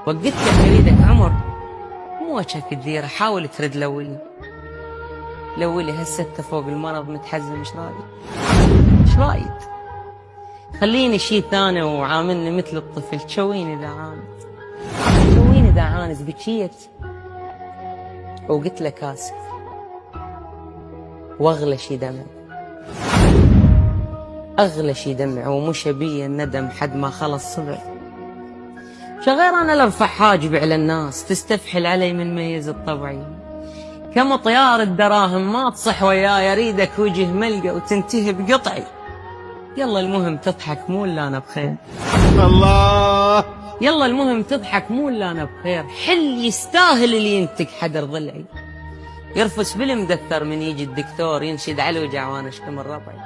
وقلت له اريدك عمر مو وجهك الديره، حاول ترد لولي هسه انت فوق المرض متحزم، ايش رايك؟ ايش رايك؟ خليني شي ثاني وعاملني مثل الطفل، تشويني اذا عانت، تشويني اذا عانت. بكيت وقلت لك اسف واغلى شي دمع، اغلى شي دمع ومشى بي الندم حد ما خلص صبر. شغير انا لارفع حاجبي على الناس، تستفحل علي من ميز الطبعي، كم طيار الدراهم ما تصح وياي، اريدك وجه ملقى وتنتهي بقطعي. يلا المهم تضحك مو الا انا بخير، الله يلا المهم تضحك مو الا انا بخير. حل يستاهل اللي ينتق حدر ضلعي، يرفس بالمدثر من يجي الدكتور ينشد على الوجع وانا اشكم الربعي.